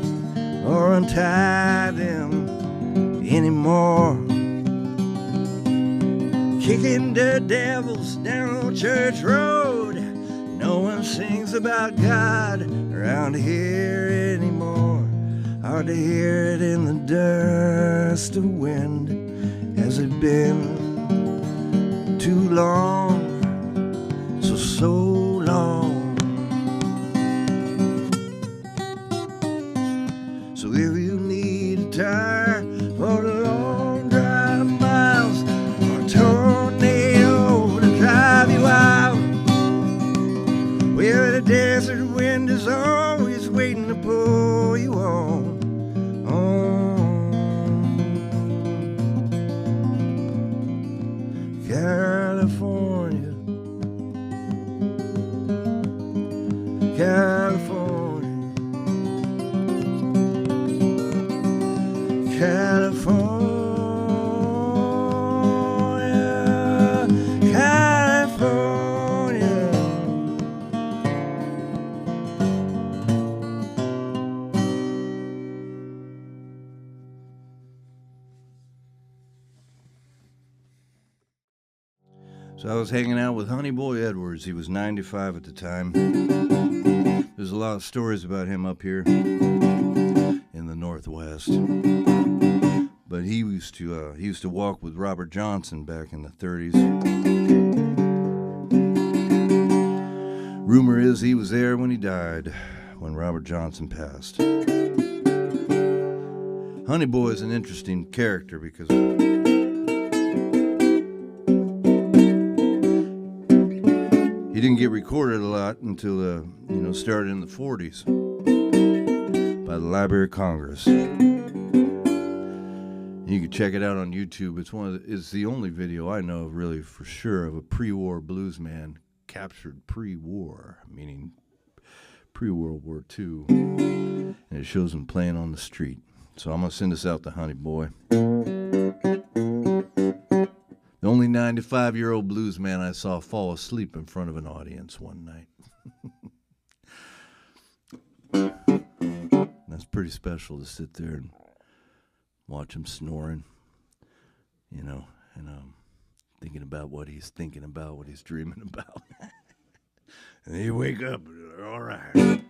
or untie them anymore. Kicking the devils down Church Road. No one sings about God around here anymore. Hard to hear it in the dust of wind. Has it been too long, so long? So if you need a tire for the long drive miles, or a tornado to drive you out, well, the desert wind is always waiting to pull you on. California, California, California, California. So I was hanging out with Honey Boy Edwards. He was 95 at the time. There's a lot of stories about him up here in the Northwest. But he used to walk with Robert Johnson back in the 30s. Rumor is he was there when he died, when Robert Johnson passed. Honey Boy is an interesting character because he didn't get recorded a lot until started in the 40s by the Library of Congress. You can check it out on YouTube. It's the only video I know of, really, for sure, of a pre-war blues man captured pre-war, meaning pre-World War II, and it shows him playing on the street. So I'm gonna send this out to Honey Boy, the only 95-year-old blues man I saw fall asleep in front of an audience one night. That's pretty special to sit there and watch him snoring, and thinking about what he's thinking about, what he's dreaming about. And then you wake up, all right.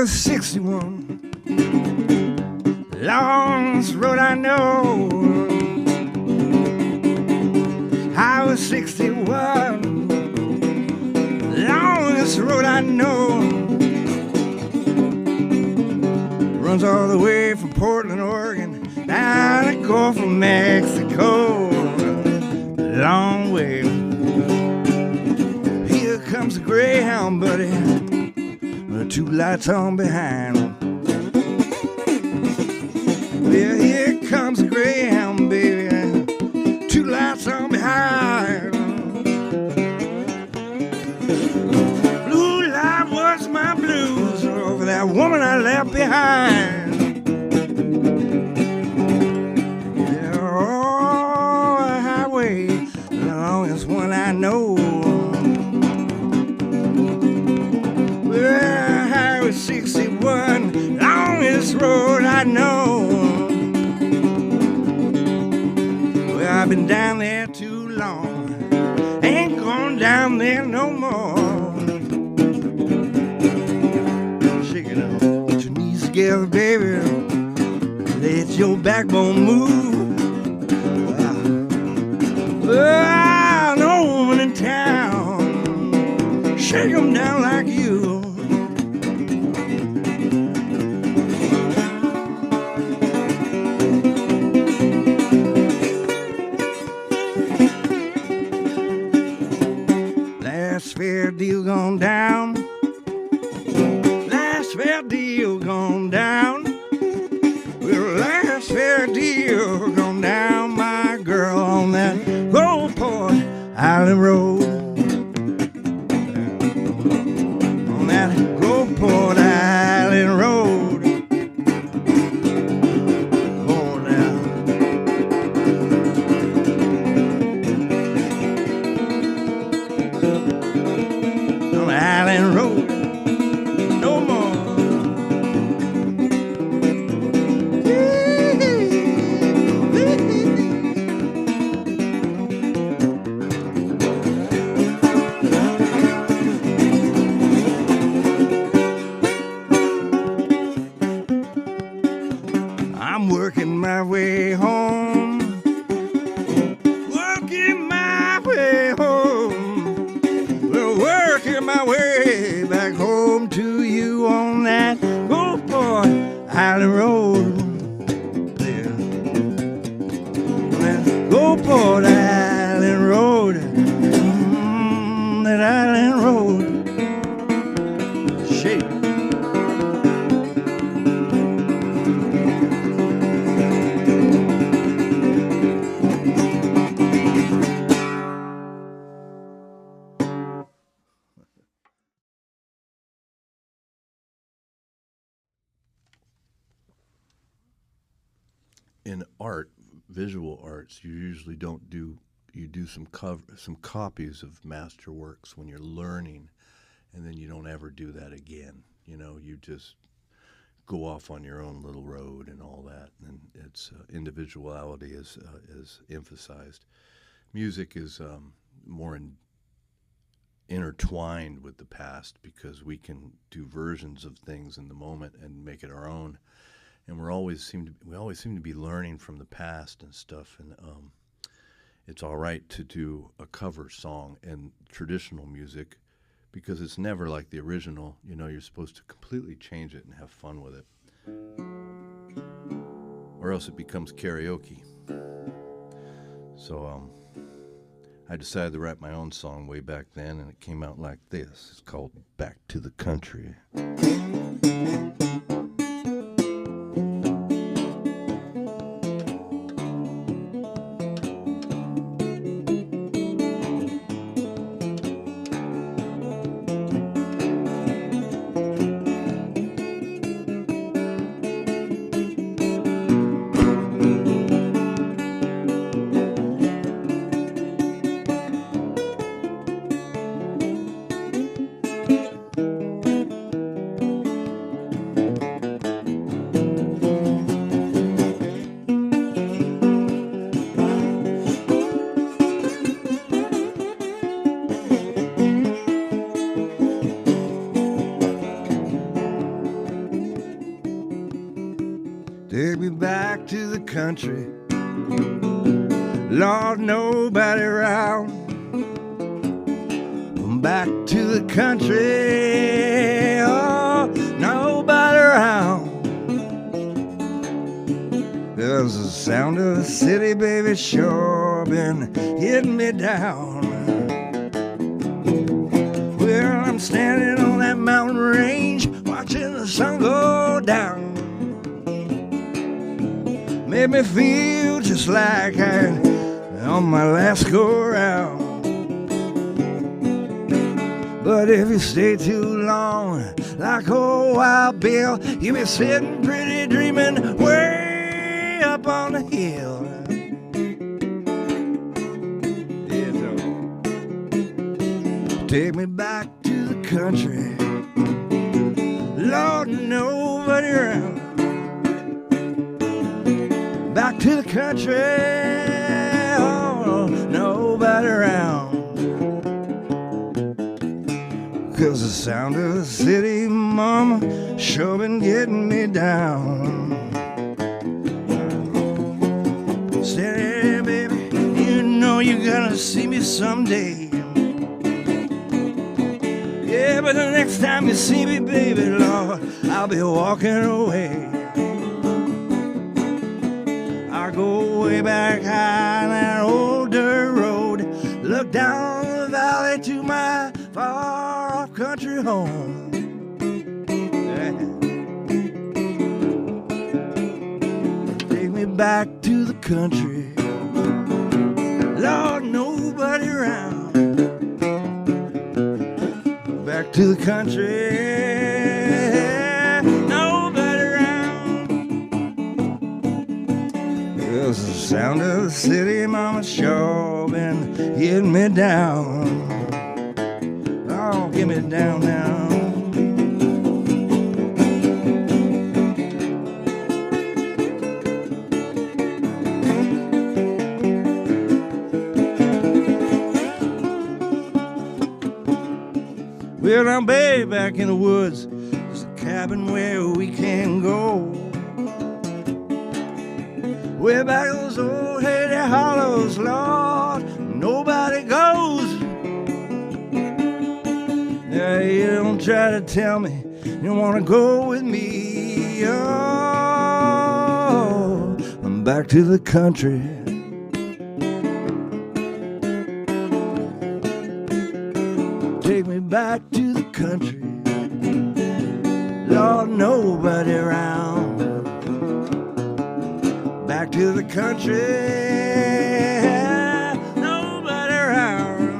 was 61. Longest road I know. I was 61. Longest road I know. Runs all the way from Portland, Oregon, down the Gulf of Mexico. Long way. Here comes the Greyhound, buddy, with 2 lights on behind. Well, here comes the Greyhound, baby, 2 lights on behind. Blue light was my blues over that woman I left behind. Yeah, oh, a highway, the longest one I know. Well, Highway 61, longest road I know. Well, I've been down there too long, ain't going down there no more. Shake it up, put your knees together, baby, let your backbone move. Well, no woman in town shake 'em down like you. Last fair deal gone down. Last fair deal gone down. Well, last fair deal gone down, my girl, on that Gulfport Island Road. On that Gulfport Island Road. Oh, now. On the Island Road. No more. I'm working my way home. Working my way home. Well, working my way back home to you on that Gulfport Island Road. Yeah. On that Gulfport Island Road. That Island Road. Shake. In art, visual arts, you usually don't do, you do some copies of masterworks when you're learning, and then you don't ever do that again. You know, you just go off on your own little road and all that, and it's individuality is emphasized. Music is more intertwined with the past because we can do versions of things in the moment and make it our own. And we always seem to be learning from the past and stuff. And it's all right to do a cover song in traditional music because it's never like the original. You know, you're supposed to completely change it and have fun with it, or else it becomes karaoke. So I decided to write my own song way back then, and it came out like this. It's called "Back to the Country." country. Lord, nobody around. Back to the country. Oh, nobody around. 'Cause the sound of the city, baby, sure been hitting me down. Well, I'm standing on that mountain range, watching the sun go down. Made me feel just like I on my last go around. But if you stay too long, like old Wild Bill, you'll be sitting pretty dreaming way up on the hill. Yeah, so take me back to the country. Lord, nobody around. Back to the country. Oh, nobody around. 'Cause the sound of the city, mama, sure been getting me down. Steady, baby, you know you're gonna see me someday. Yeah, but the next time you see me, baby, Lord, I'll be walking away. I go way back high on that old dirt road, look down the valley to my far-off country home. Yeah. Take me back to the country. Lord, nobody around. Back to the country. Nobody around. 'Cause the sound of the city, mama, sure been hitting me down. Oh, get me down now. Well, I'm way back in the woods. There's a cabin where we can go. Way back in those old hazy hollows, Lord, nobody goes. Yeah, you don't try to tell me you wanna go with me. Oh, I'm back to the country. Take me back to the country. Lord, nobody around. Back to the country. Nobody around.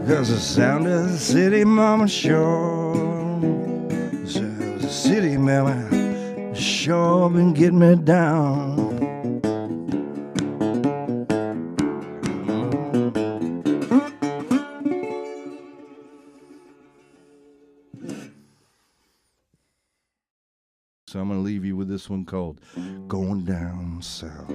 'Cause the sound of the city, mama, sure. The sound of the city, mama, sure been getting me down. So I'm going to leave you with this one called Going Down South.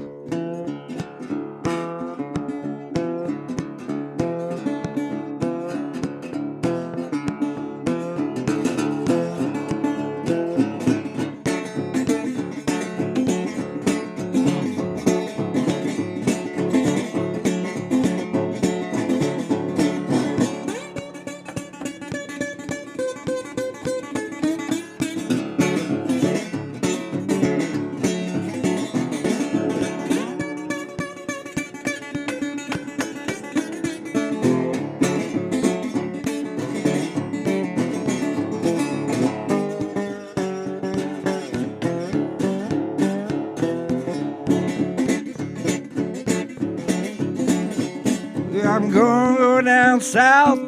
I'm gonna go down south.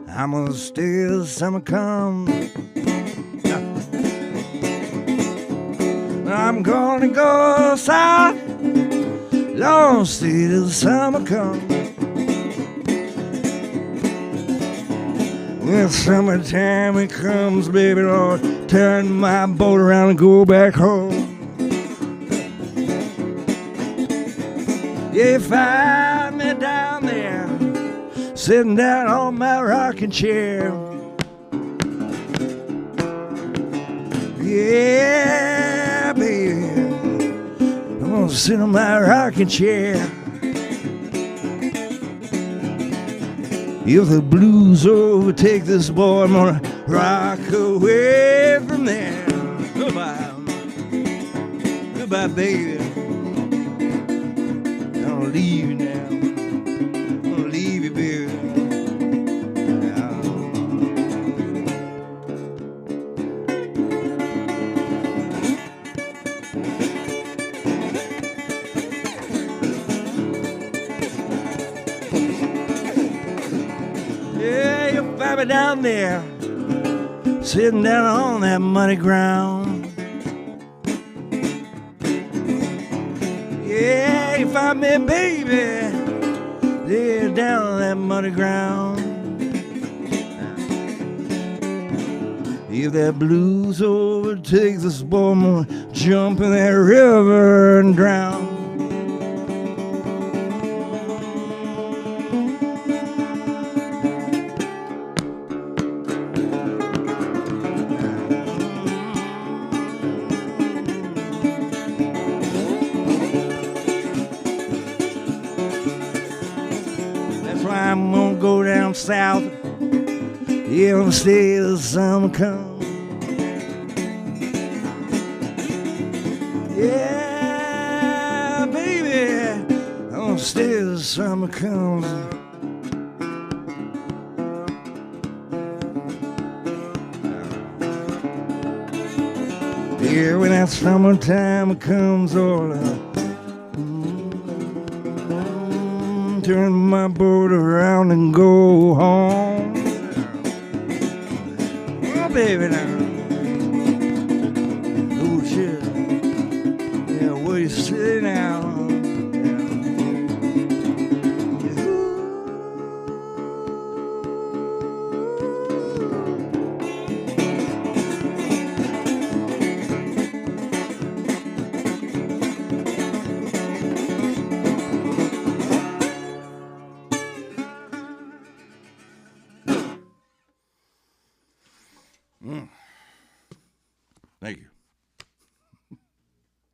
I'm gonna stay till summer comes. I'm gonna go south. Long stay till summer comes. When summertime it comes, baby Lord, turn my boat around and go back home. You find me down there, sitting down on my rocking chair. Yeah, baby. sit in my rocking chair. If the blues overtake this boy, I'm gonna rock away from there. Goodbye, goodbye, baby. I'm gonna leave you now. I'm gonna leave you, baby. Yeah, you'll find me down there, sitting down on that muddy ground. Yeah, you find me, baby, there down on that muddy ground. If that blues overtakes this boy, I'm gonna jump in that river and drown. I'm gonna go down south. Yeah, I'm gonna stay till the summer comes. Yeah, baby, I'm gonna stay till the summer comes. Yeah, when that summertime comes, all turn my boat around and go home. Oh, baby, now. Oh, shit. Yeah, what you say now? Thank you.